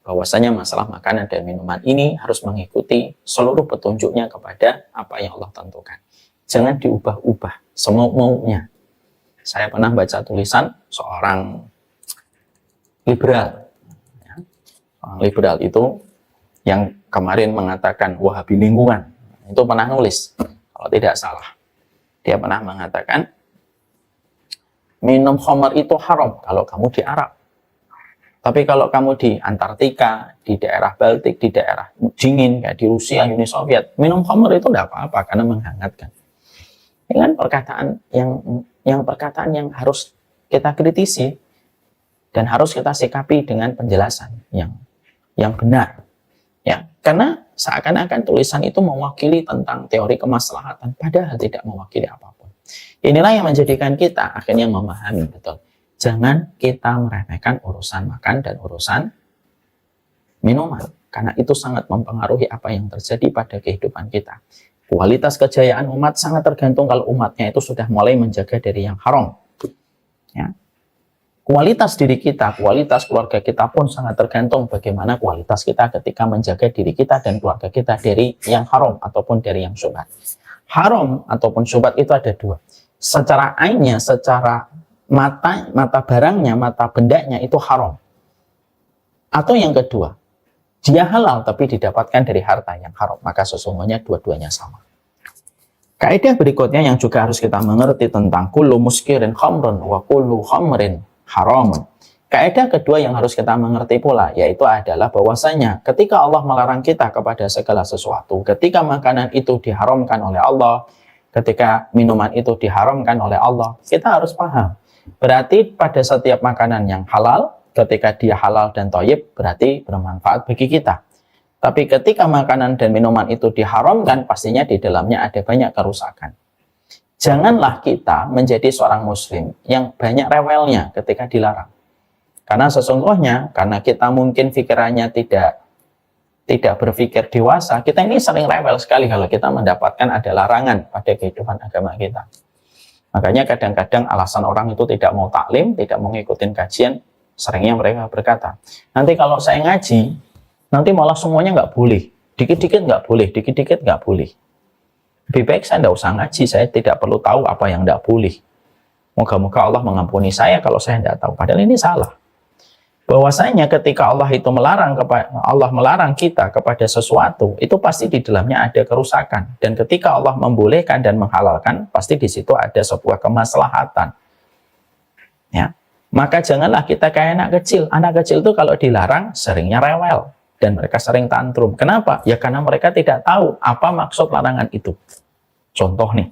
bahwasanya masalah makanan dan minuman ini harus mengikuti seluruh petunjuknya kepada apa yang Allah tentukan. Jangan diubah-ubah semau-maunya. Saya pernah baca tulisan seorang liberal. Seorang liberal itu yang kemarin mengatakan Wahabi lingkungan. Itu pernah nulis, kalau tidak salah. Dia pernah mengatakan, minum khamar itu haram kalau kamu di Arab. Tapi kalau kamu di Antartika, di daerah Baltik, di daerah dingin, kayak di Rusia, Uni Soviet, minum khamar itu tidak apa-apa karena menghangatkan. Ini kan perkataan yang harus kita kritisi dan harus kita sikapi dengan penjelasan yang benar. Ya, karena seakan-akan tulisan itu mewakili tentang teori kemaslahatan, padahal tidak mewakili apapun. Inilah yang menjadikan kita akhirnya memahami betul. Jangan kita meremehkan urusan makan dan urusan minuman, karena itu sangat mempengaruhi apa yang terjadi pada kehidupan kita. Kualitas kejayaan umat sangat tergantung kalau umatnya itu sudah mulai menjaga dari yang haram. Ya. Kualitas diri kita, kualitas keluarga kita pun sangat tergantung bagaimana kualitas kita ketika menjaga diri kita dan keluarga kita dari yang haram ataupun dari yang syubhat. Haram ataupun syubhat itu ada dua. Secara ainnya, secara mata barangnya, mata bendanya itu haram. Atau yang kedua, dia halal tapi didapatkan dari harta yang haram. Maka sesungguhnya dua-duanya sama. Kaidah berikutnya yang juga harus kita mengerti tentang kullu muskirin khamrun wa kullu khamrin haram. Kaidah kedua yang harus kita mengerti pula yaitu adalah bahwasanya ketika Allah melarang kita kepada segala sesuatu, ketika makanan itu diharamkan oleh Allah, ketika minuman itu diharamkan oleh Allah, kita harus paham. Berarti pada setiap makanan yang halal, ketika dia halal dan thayyib, berarti bermanfaat bagi kita. Tapi ketika makanan dan minuman itu diharamkan, pastinya di dalamnya ada banyak kerusakan. Janganlah kita menjadi seorang muslim yang banyak rewelnya ketika dilarang. Karena sesungguhnya, karena kita mungkin pikirannya tidak berpikir dewasa, kita ini sering rewel sekali kalau kita mendapatkan ada larangan pada kehidupan agama kita. Makanya kadang-kadang alasan orang itu tidak mau taklim, tidak mau ngikutin kajian, seringnya mereka berkata, nanti kalau saya ngaji, nanti malah semuanya nggak boleh. Dikit-dikit nggak boleh, dikit-dikit nggak boleh. Lebih baik saya tidak usah ngaji, saya tidak perlu tahu apa yang tidak boleh. Moga-moga Allah mengampuni saya kalau saya tidak tahu. Padahal ini salah. Bahwasanya ketika Allah melarang kita kepada sesuatu, itu pasti di dalamnya ada kerusakan. Dan ketika Allah membolehkan dan menghalalkan, pasti di situ ada sebuah kemaslahatan. Ya. Maka janganlah kita kayak anak kecil. Anak kecil itu kalau dilarang seringnya rewel. Dan mereka sering tantrum. Kenapa? Ya karena mereka tidak tahu apa maksud larangan itu. Contoh nih,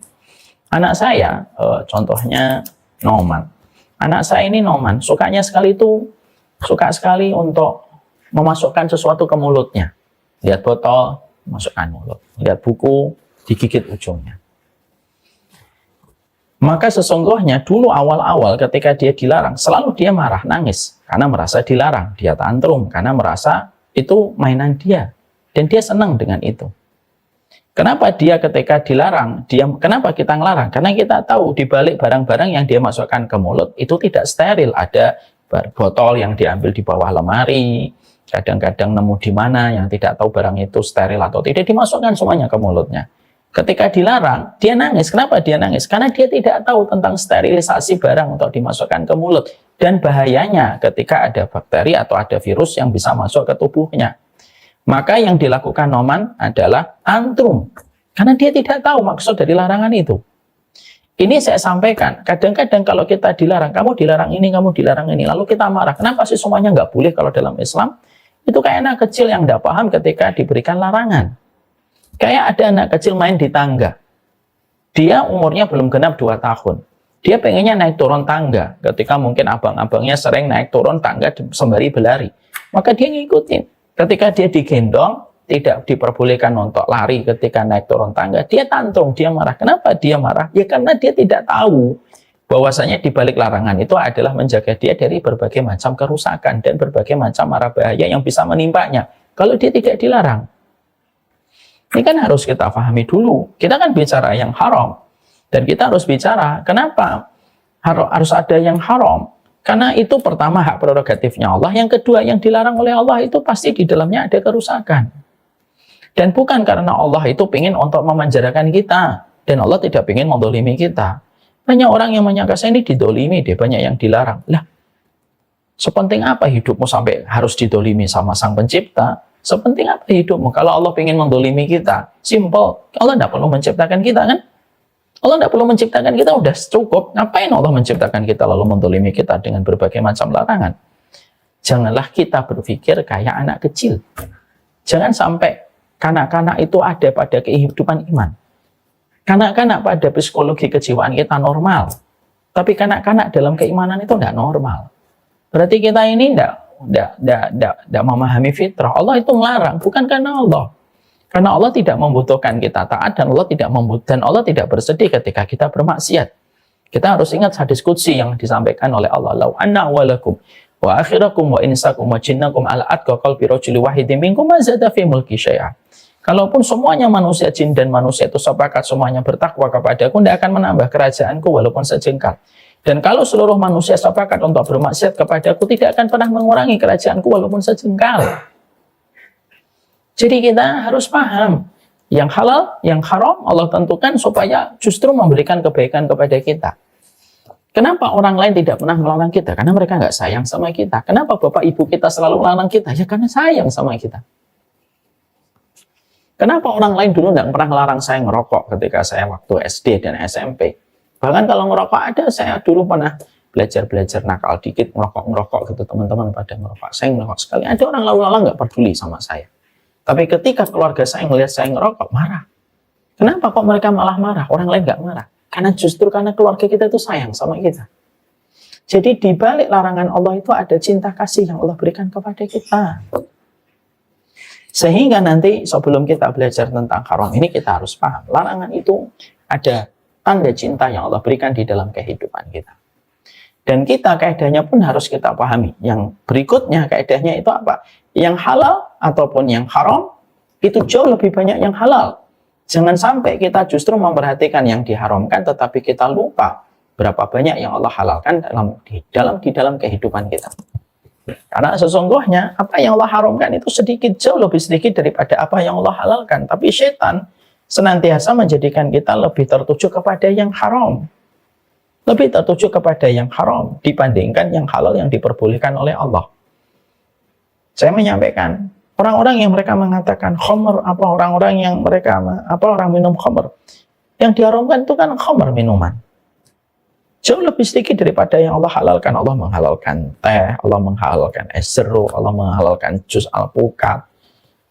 anak saya, contohnya Noman. Anak saya ini Noman, suka sekali untuk memasukkan sesuatu ke mulutnya. Lihat botol, masukkan mulut. Lihat buku, digigit ujungnya. Maka sesungguhnya dulu awal-awal ketika dia dilarang, selalu dia marah, nangis. Karena merasa dilarang, dia tantrum. Karena merasa itu mainan dia. Dan dia senang dengan itu. Kenapa dia ketika dilarang, kenapa kita ngelarang? Karena kita tahu di balik barang-barang yang dia masukkan ke mulut, itu tidak steril. Ada botol yang diambil di bawah lemari, kadang-kadang nemu di mana yang tidak tahu barang itu steril atau tidak, dimasukkan semuanya ke mulutnya. Ketika dilarang, dia nangis. Kenapa dia nangis? Karena dia tidak tahu tentang sterilisasi barang untuk dimasukkan ke mulut. Dan bahayanya ketika ada bakteri atau ada virus yang bisa masuk ke tubuhnya. Maka yang dilakukan Noman adalah tantrum. Karena dia tidak tahu maksud dari larangan itu. Ini saya sampaikan, kadang-kadang kalau kita dilarang, kamu dilarang ini, kamu dilarang ini, lalu kita marah. Kenapa sih semuanya nggak boleh kalau dalam Islam? Itu kayak anak kecil yang nggak paham ketika diberikan larangan. Kayak ada anak kecil main di tangga. Dia umurnya belum genap 2 tahun. Dia pengennya naik turun tangga. Ketika mungkin abang-abangnya sering naik turun tangga sembari berlari. Maka dia ngikutin. Ketika dia digendong, tidak diperbolehkan untuk lari ketika naik turun tangga. Dia tantrum, dia marah. Kenapa dia marah? Ya karena dia tidak tahu bahwasanya di balik larangan itu adalah menjaga dia dari berbagai macam kerusakan dan berbagai macam mara bahaya yang bisa menimpanya. Kalau dia tidak dilarang. Ini kan harus kita pahami dulu. Kita kan bicara yang haram. Dan kita harus bicara, kenapa harus ada yang haram? Karena itu pertama hak prerogatifnya Allah. Yang kedua yang dilarang oleh Allah itu pasti di dalamnya ada kerusakan. Dan bukan karena Allah itu ingin untuk memanjarakan kita. Dan Allah tidak ingin mendolimi kita. Banyak orang yang menyangka saya ini didolimi deh, banyak yang dilarang. Lah, sepenting apa hidupmu sampai harus didolimi sama Sang Pencipta? Sepenting apa hidupmu? Kalau Allah ingin mendolimi kita, simple. Allah tidak perlu menciptakan kita kan? Allah tidak perlu menciptakan kita, udah cukup. Ngapain Allah menciptakan kita lalu mendolimi kita dengan berbagai macam larangan? Janganlah kita berpikir kayak anak kecil. Jangan sampai kanak-kanak itu ada pada kehidupan iman. Kanak-kanak pada psikologi kejiwaan kita normal. Tapi kanak-kanak dalam keimanan itu tidak normal. Berarti kita ini tidak memahami fitrah. Allah itu melarang, bukan karena Allah. Karena Allah tidak membutuhkan kita taat, dan Allah tidak bersedih ketika kita bermaksiat. Kita harus ingat hadis qudsi yang disampaikan oleh Allah. Lau anna awalakum wa akhirakum wa insakum wa jinnakum ala atqa qalbi rajuli wahidin minkum ma zada fi mulki syai'a. Kalaupun semuanya manusia, jin dan manusia itu sepakat semuanya bertakwa kepadaku, tidak akan menambah kerajaanku walaupun sejengkal. Dan kalau seluruh manusia sepakat untuk bermaksiat kepadaku, tidak akan pernah mengurangi kerajaanku walaupun sejengkal. Jadi kita harus paham, yang halal, yang haram Allah tentukan supaya justru memberikan kebaikan kepada kita. Kenapa orang lain tidak pernah melarang kita? Karena mereka nggak sayang sama kita. Kenapa bapak ibu kita selalu melarang kita? Ya karena sayang sama kita. Kenapa orang lain dulu tidak pernah melarang saya ngerokok ketika saya waktu SD dan SMP? Bahkan kalau ngerokok ada, saya dulu pernah belajar nakal dikit, ngerokok gitu, teman-teman pada ngerokok. Saya ngerokok sekali. Ada orang lalu-lalang nggak peduli sama saya. Tapi ketika keluarga saya melihat saya ngerokok, marah. Kenapa kok mereka malah marah? Orang lain nggak marah. Karena justru karena keluarga kita itu sayang sama kita. Jadi di balik larangan Allah itu ada cinta kasih yang Allah berikan kepada kita. Sehingga nanti sebelum kita belajar tentang haram ini kita harus paham. Larangan itu ada tanda cinta yang Allah berikan di dalam kehidupan kita. Dan kita kaedahnya pun harus kita pahami. Yang berikutnya kaedahnya itu apa? Yang halal ataupun yang haram itu jauh lebih banyak yang halal. Jangan sampai kita justru memperhatikan yang diharamkan tetapi kita lupa berapa banyak yang Allah halalkan di dalam kehidupan kita. Karena sesungguhnya apa yang Allah haramkan itu sedikit, jauh lebih sedikit daripada apa yang Allah halalkan. Tapi setan senantiasa menjadikan kita lebih tertuju kepada yang haram. Lebih tertuju kepada yang haram dibandingkan yang halal yang diperbolehkan oleh Allah. Saya menyampaikan, orang-orang yang mereka mengatakan khamr, orang minum khamr, yang diharamkan itu kan khamr minuman. Jauh lebih sedikit daripada yang Allah halalkan. Allah menghalalkan teh, Allah menghalalkan es jeruk, Allah menghalalkan jus alpukat,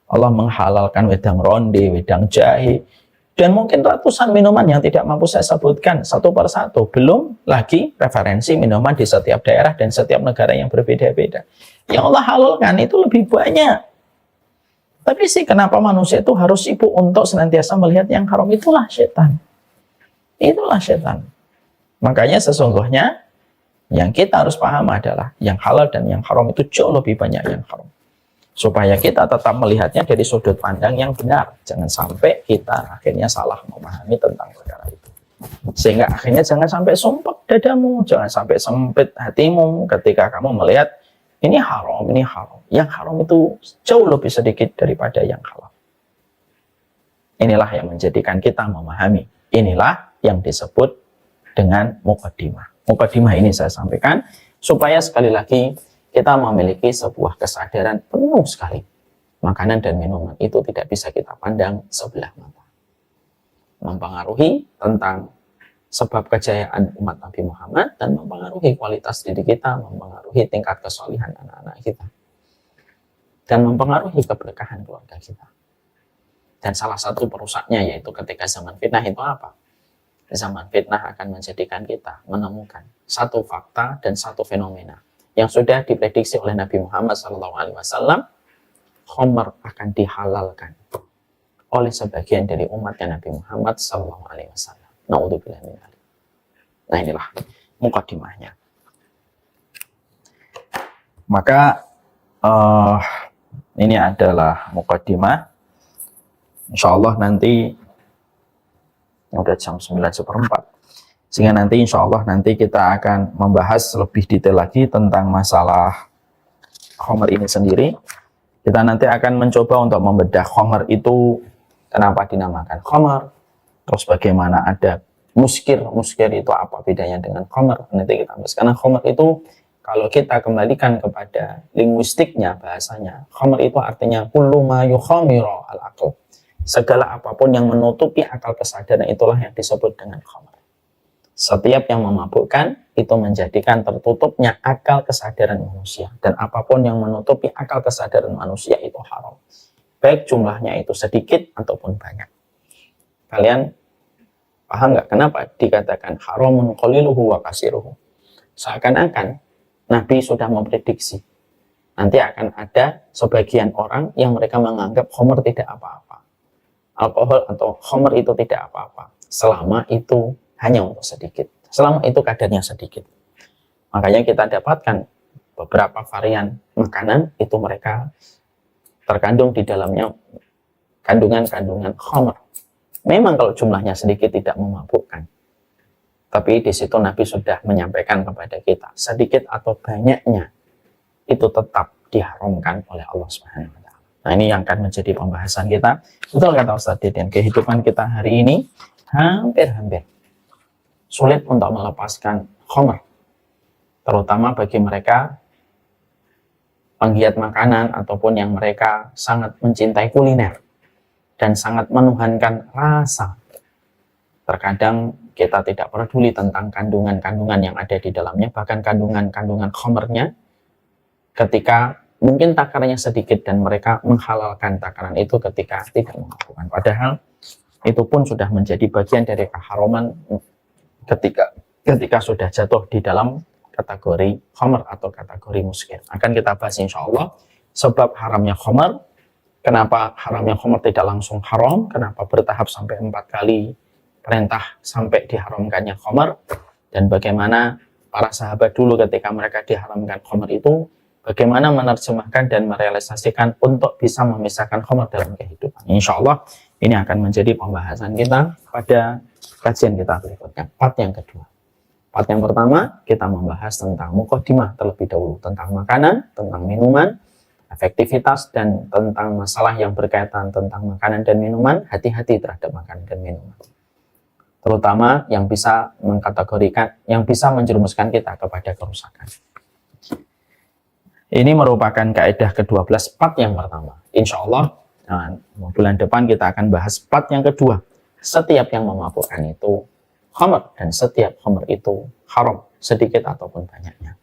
Allah menghalalkan wedang ronde, wedang jahe, dan mungkin ratusan minuman yang tidak mampu saya sebutkan satu per satu. Belum lagi referensi minuman di setiap daerah dan setiap negara yang berbeda-beda. Yang Allah halalkan itu lebih banyak. Tapi sih kenapa manusia itu harus sibuk untuk senantiasa melihat yang haram? Itulah setan. Itulah setan. Makanya sesungguhnya yang kita harus paham adalah yang halal dan yang haram itu jauh lebih banyak yang haram. Supaya kita tetap melihatnya dari sudut pandang yang benar. Jangan sampai kita akhirnya salah memahami tentang perkara itu. Sehingga akhirnya jangan sampai sumpek dadamu, jangan sampai sempit hatimu ketika kamu melihat ini haram, ini haram. Yang haram itu jauh lebih sedikit daripada yang halal. Inilah yang menjadikan kita memahami. Inilah yang disebut dengan muqaddimah. Muqaddimah ini saya sampaikan supaya sekali lagi kita memiliki sebuah kesadaran penuh sekali. Makanan dan minuman itu tidak bisa kita pandang sebelah mata. Mempengaruhi tentang sebab kejayaan umat Nabi Muhammad dan mempengaruhi kualitas diri kita, mempengaruhi tingkat kesolihan anak-anak kita. Dan mempengaruhi keberkahan keluarga kita. Dan salah satu perusaknya yaitu ketika zaman fitnah itu apa? Zaman fitnah akan menjadikan kita menemukan satu fakta dan satu fenomena yang sudah diprediksi oleh Nabi Muhammad SAW. Khamr akan dihalalkan oleh sebagian dari umatnya Nabi Muhammad SAW. Na'udzubillah min dzalik. Nah inilah muqaddimahnya. Maka ini adalah muqaddimah. Insyaallah nanti udah jam 9:04. Sehingga nanti insya Allah nanti kita akan membahas lebih detail lagi tentang masalah khamr ini sendiri. Kita nanti akan mencoba untuk membedah khamr itu kenapa dinamakan khamr, terus bagaimana ada muskir itu apa bedanya dengan khamr. Nanti kita bahas. Karena khamr itu kalau kita kembalikan kepada linguistiknya, bahasanya, khamr itu artinya kullu ma yukhamiru al-aql. Segala apapun yang menutupi akal kesadaran itulah yang disebut dengan khamr. Setiap yang memabukkan itu menjadikan tertutupnya akal kesadaran manusia. Dan apapun yang menutupi akal kesadaran manusia itu haram. Baik jumlahnya itu sedikit ataupun banyak. Kalian Paham nggak kenapa dikatakan haramun qaliluhu wa kasiruhu? Seakan-akan Nabi sudah memprediksi nanti akan ada sebagian orang yang mereka menganggap khamr tidak apa-apa. Alkohol atau khamr itu tidak apa-apa selama itu hanya untuk sedikit. Selama itu kadarnya sedikit. Makanya kita dapatkan beberapa varian makanan itu mereka terkandung di dalamnya kandungan-kandungan khamr. Memang kalau jumlahnya sedikit tidak memabukkan. Tapi di situ Nabi sudah menyampaikan kepada kita, sedikit atau banyaknya itu tetap diharamkan oleh Allah Subhanahu wa taala. Nah, ini yang akan menjadi pembahasan kita. Betul kata Ustaz Deden, kehidupan kita hari ini hampir-hampir sulit untuk melepaskan khamr. Terutama bagi mereka penggiat makanan ataupun yang mereka sangat mencintai kuliner dan sangat menuhankan rasa. Terkadang kita tidak peduli tentang kandungan-kandungan yang ada di dalamnya, bahkan kandungan-kandungan khamrnya, ketika mungkin takarannya sedikit dan mereka menghalalkan takaran itu ketika tidak memabukkan. Padahal itu pun sudah menjadi bagian dari keharaman ketika sudah jatuh di dalam kategori khamr atau kategori muskir. Akan kita bahas insya Allah sebab haramnya khamr, kenapa haramnya khamr tidak langsung haram, kenapa bertahap sampai 4 kali perintah sampai diharamkannya khamr, dan bagaimana para sahabat dulu ketika mereka diharamkan khamr itu, bagaimana menerjemahkan dan merealisasikan untuk bisa memisahkan khamr dalam kehidupan. Insya Allah ini akan menjadi pembahasan kita pada kajian kita berikutnya, part yang kedua. Part yang pertama, kita membahas tentang muqaddimah terlebih dahulu, tentang makanan, tentang minuman, efektivitas, dan tentang masalah yang berkaitan tentang makanan dan minuman. Hati-hati terhadap makanan dan minuman. Terutama yang bisa mengkategorikan, yang bisa menjerumuskan kita kepada kerusakan. Ini merupakan kaidah ke-12 part yang pertama. Insya Allah, bulan depan kita akan bahas part yang kedua. Setiap yang memabukkan itu khamr, dan setiap khamr itu haram, sedikit ataupun banyaknya.